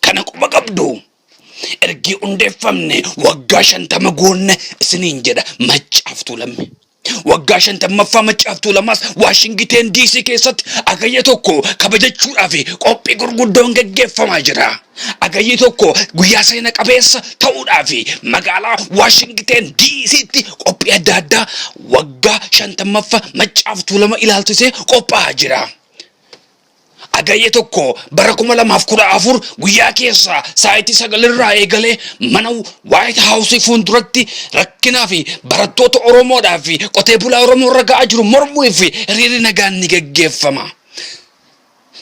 kana quba qabdu. Ergi hundeeffamne waggaa 50 goonne isiniin jedha Maccaaf Tuulamaa. Waggaa 50 Maccaaf Tuulamaas Waashingiten DC keessatti agayya tokko kabajachuudhaaf qophii gurguddoon gaggeeffamaa jira. Agayyi tokko guyyaa seena qabeessa ta'uudhaaf magaalaa Waashingiten DC'tti qophii adda addaa waggaa 50 Maccaaf Tuulamaa ilaalchisee qophaa'aa jira. Agayya tokko bara 2014 guyyaa keessa saayitii 9 irraa eegalee mana White House fuulduratti rakkinaa fi barattoota Oromoodhaa fi qotee bulaa Oromoo irra ga'aa jiru mormuu fi hiriira nagaan ni gaggeeffama.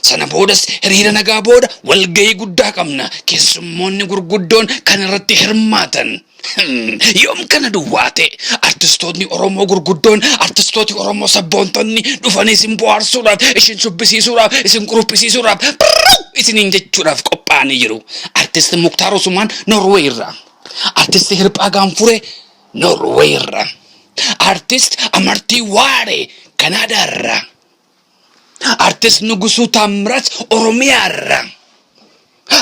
Sana boodas hiriira nagaa booda walgahii guddaa qabna. Keessummoonni gurguddoon kan irratti hirmaatan. Yoom kana duwwaate artistoonni Oromoo gurguddoon artistooti Oromoo sabboontonni dhufanii isin bohaarsuudhaaf isin shubbisiisuudhaaf isin quruphisiisuudhaaf isiniin jechuudhaaf qophaa'anii jiru. Artisti Muktaar Usmaan Norway irraa, artisti Hirphaa Gaanfuree Norway irraa, artist Amartii Waaree Kanaadaa irraa, artist Nugusuu Taamiraat Oromiyaa irraa,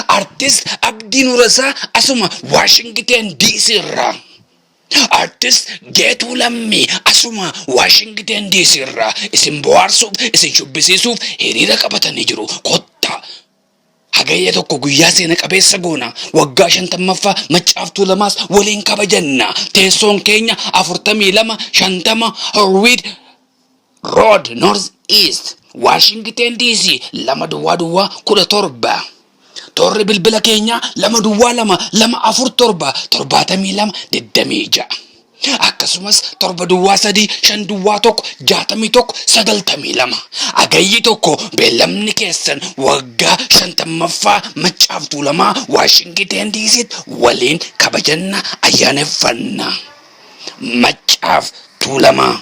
artist Abdii Nurasaa asuma Washington DC irraa, artist Geetuu Lammii asuma Washington DC irraa isin bohaarsuuf isin shubbisiisuuf hiriira qabatanii jiru. Kottaa hagayya tokko guyyaa seena qabeessa goona. Waggaa 50 Maccaaf Tuulamaas waliin kabajanna. Teessoon keenya 4250 Horwood Road North East Washington DC 2-17. Torri bilbila keenya 2-2-247 72 akkasumas 7-3-5-1-61-92. Agayyi tokko beellamni keessan waggaa 50 Maccaaf Tuulamaa Washington DC waliin kabajanna ayyaaneffanna. Maccaaf Tuulamaa.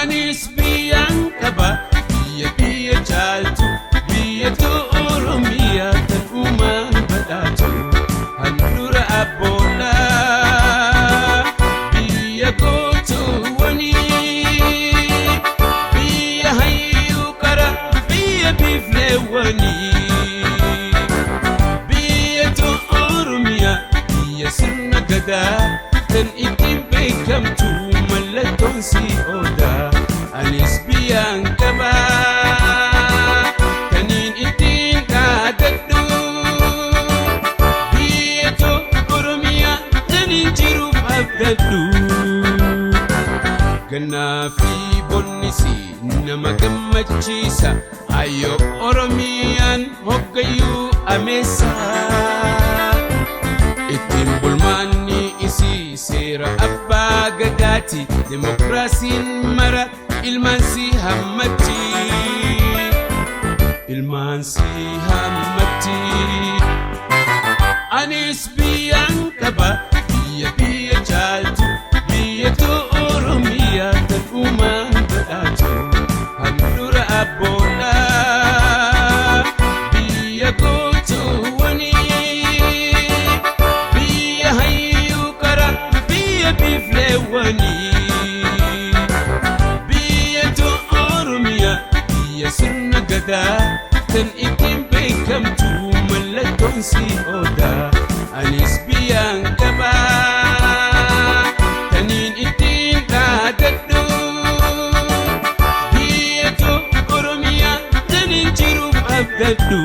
anis biyyan qaba biyya caaltu biyya Oromiyaa kan uumaan badhaatu handhuura abboodha biyya gootuwwanii biyya hayyuu qara biyya biifleewwanii biyya Oromiyaa biyya sirna gadaa kan ittiin beekamtu mallattoon si oda anis biyyan qaba kaniin ittiin dhaadadhu biyya Oromiyaa kaniin jiruuf abdadhu gannaa fi bonnisi nama gammachiisa ayyo Oromiyaan hoggayyuu ameessa ittiin bulmaanni isii seera abbaa gadaati demokraasiin mara ilmaan si hammatti anis biyyan qaba biyya caaltu biyya Oromiyaa kan uumaan badhaatu handhuura abboodha biyya gootuwwanii biyya hayyuu qara biyya biifleewwanii biyya Oromiyaa biyya sirna gadaa kan ittiin beekamtu mallattoon si oda anis biyyan qaba kaniin ittiin dhaadadhu biyya Oromiyaa kaniin jiruuf abdadhu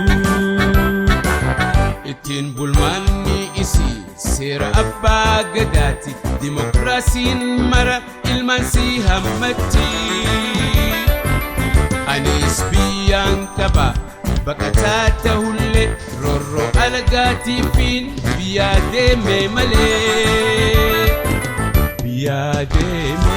ittiin bulmaanni isii seera abbaa gadaati demokraasiin mara ilmaan si hammatti anis biyyan qaba baqataa ta'ullee roorroo alagaatiifiin biyyaa deeme malee biyyaa deeme